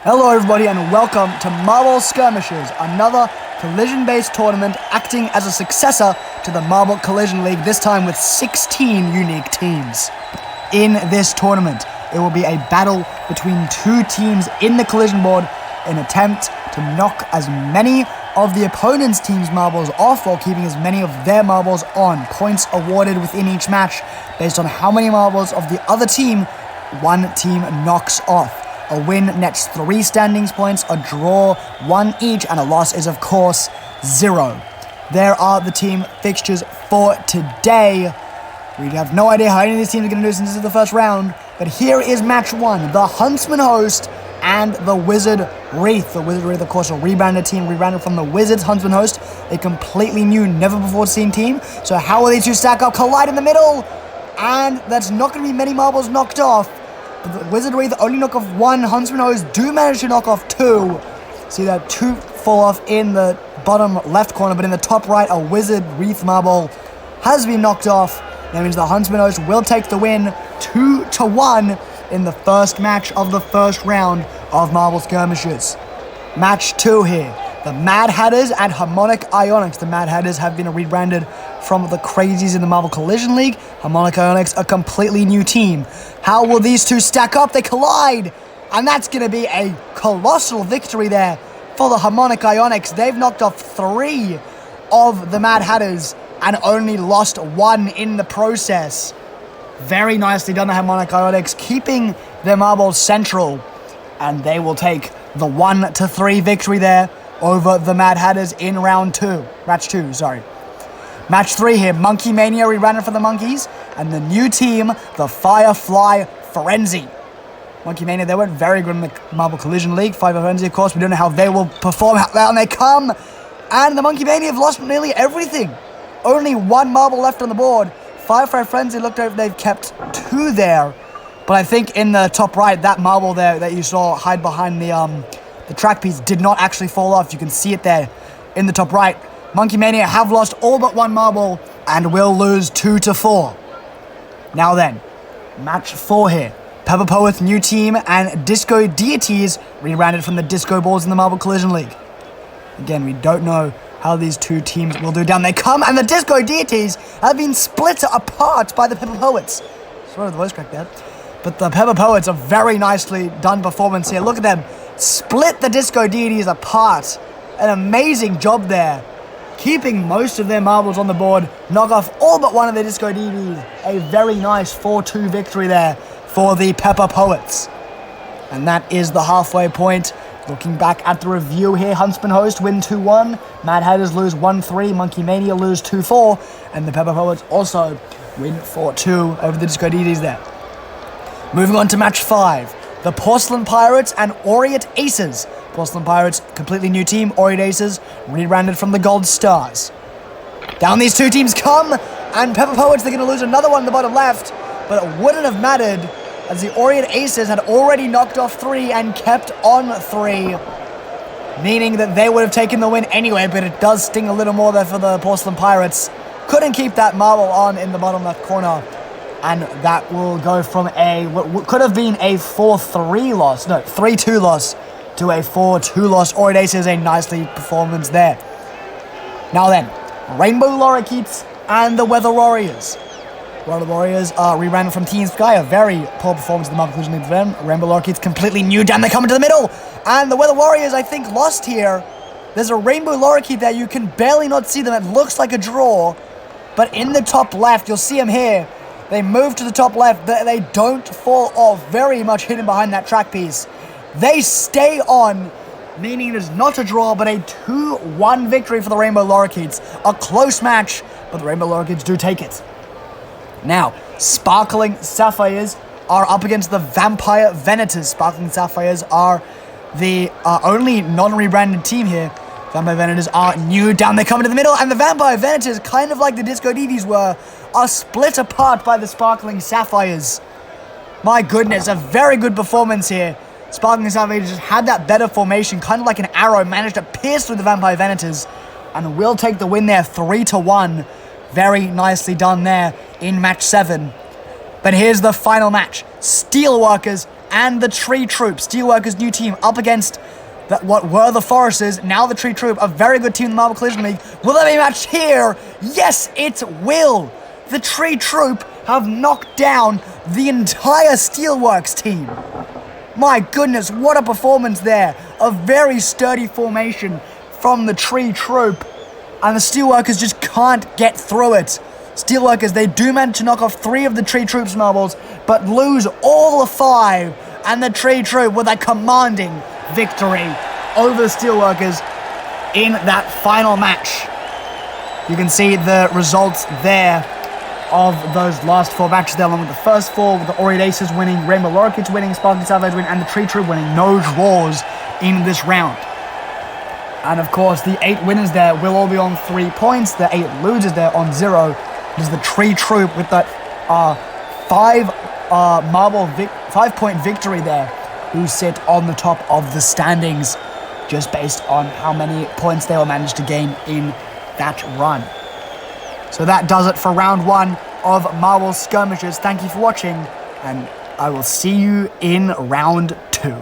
Hello everybody and welcome to Marble Skirmishers, another collision-based tournament acting as a successor to the Marble Collision League, this time with 16 unique teams. In this tournament, it will be a battle between two teams in the collision board in an attempt to knock as many of the opponent's team's marbles off while keeping as many of their marbles on. Points awarded within each match based on how many marbles of the other team one team knocks off. A win nets 3 standings points, a draw 1 each, and a loss is, of course, 0. There are the team fixtures for today. We have no idea how any of these teams are going to do since this is the first round, but here is match 1, the Huntsman host and the Wizard Wreath. The Wizard Wreath, of course, a rebranded team, rebranded from the Wizards Huntsman host, a completely new, never-before-seen team. So how will these two stack up? Collide in the middle, and that's not going to be many marbles knocked off. But the Wizard Wreath only knock off 1. Huntsman host do manage to knock off 2. See that 2 fall off in the bottom left corner, but in the top right, a Wizard Wreath marble has been knocked off. That means the Huntsman host will take the win 2-1 in the first match of the first round of Marble Skirmishers. Match 2 here. The Mad Hatters and Harmonic Ionics. The Mad Hatters have been rebranded from the Crazies in the Marble Collision League. Harmonic Ionics, a completely new team. How will these two stack up? They collide, and that's going to be a colossal victory there for the Harmonic Ionics. They've knocked off 3 of the Mad Hatters and only lost 1 in the process. Very nicely done, the Harmonic Ionics, keeping their marbles central, and they will take the 1-3 victory there over the Mad Hatters in Match 2. Match 3 here, Monkey Mania rebranded for the Monkeys, and the new team, the Firefly Frenzy. Monkey Mania, they weren't very good in the Marble Collision League. Firefly Frenzy, of course, we don't know how they will perform, how down they come, and the Monkey Mania have lost nearly everything. Only 1 marble left on the board. Firefly Frenzy looked like they've kept 2 there, but I think in the top right, that marble there that you saw hide behind the track piece did not actually fall off. You can see it there in the top right. Monkey Mania have lost all but 1 marble and will lose 2-4. Now then, match 4 here. Pepper Poets, new team, and Disco Deities rebranded from the Disco Balls in the Marble Collision League. Again, we don't know how these two teams will do. Down they come, and the Disco Deities have been split apart by the Pepper Poets. Sort of the voice crack there. But the Pepper Poets, a very nicely done performance here. Look at them. Split the Disco Deities apart. An amazing job there. Keeping most of their marbles on the board. Knock off all but 1 of the Disco Deities. A very nice 4-2 victory there for the Pepper Poets. And that is the halfway point. Looking back at the review here, Huntsman host win 2-1. Mad Hatters lose 1-3. Monkey Mania lose 2-4. And the Pepper Poets also win 4-2 over the Disco Deities there. Moving on to match 5. The Porcelain Pirates and Aureate Aces. Porcelain Pirates, completely new team. Aureate Aces, rebranded from the Gold Stars. Down these two teams come, and Pepper Poets, they're going to lose another one in the bottom left, but it wouldn't have mattered, as the Aureate Aces had already knocked off 3 and kept on 3, meaning that they would have taken the win anyway, but it does sting a little more there for the Porcelain Pirates. Couldn't keep that marble on in the bottom left corner. And that will go from what could have been a 3-2 loss to a 4-2 loss. Aureate Aces, a nicely performance there. Now then, Rainbow Lorikeets and the Weather Warriors. Weather Warriors are rebranded from Team Sky, a very poor performance in the Marble Collision League for them. Rainbow Lorikeets completely new, down they come into the middle. And the Weather Warriors, I think, lost here. There's a Rainbow Lorikeet there, you can barely not see them, it looks like a draw. But in the top left, you'll see them here. They move to the top left. They don't fall off. Very much hidden behind that track piece. They stay on, meaning it is not a draw, but a 2-1 victory for the Rainbow Lorikeets. A close match, but the Rainbow Lorikeets do take it. Now, Sparkling Sapphires are up against the Vampire Venators. Sparkling Sapphires are the only non-rebranded team here. Vampire Venators are new. Down they come into the middle, and the Vampire Venators, kind of like the Disco Deities were, are split apart by the Sparkling Sapphires. My goodness, a very good performance here. Sparkling Sapphires just had that better formation, kind of like an arrow, managed to pierce through the Vampire Venators, and will take the win there 3-1. Very nicely done there in match 7. But here's the final match. Steelworkers and the Tree Troop, Steelworkers' new team, up against what were the Foresters, now the Tree Troop, a very good team in the Marble Collision League. Will there be a match here? Yes, it will. The Tree Troop have knocked down the entire Steelworks team. My goodness, what a performance there. A very sturdy formation from the Tree Troop. And the Steelworkers just can't get through it. Steelworkers, they do manage to knock off 3 of the Tree Troop's marbles, but lose all 5. And the Tree Troop with a commanding victory over the Steelworkers in that final match. You can see the results there of those last 4 matches there, along with the first 4, with the Orient Aces winning, Rainbow Lorikeets winning, Sparkling Savage winning, and the Tree Troop winning. No draws in this round. And of course, the 8 winners there will all be on 3 points. The 8 losers there on 0. It is the Tree Troop with that 5-point victory there, who sit on the top of the standings, just based on how many points they will manage to gain in that run. So that does it for round 1 of Marble Skirmishers. Thank you for watching, and I will see you in round 2.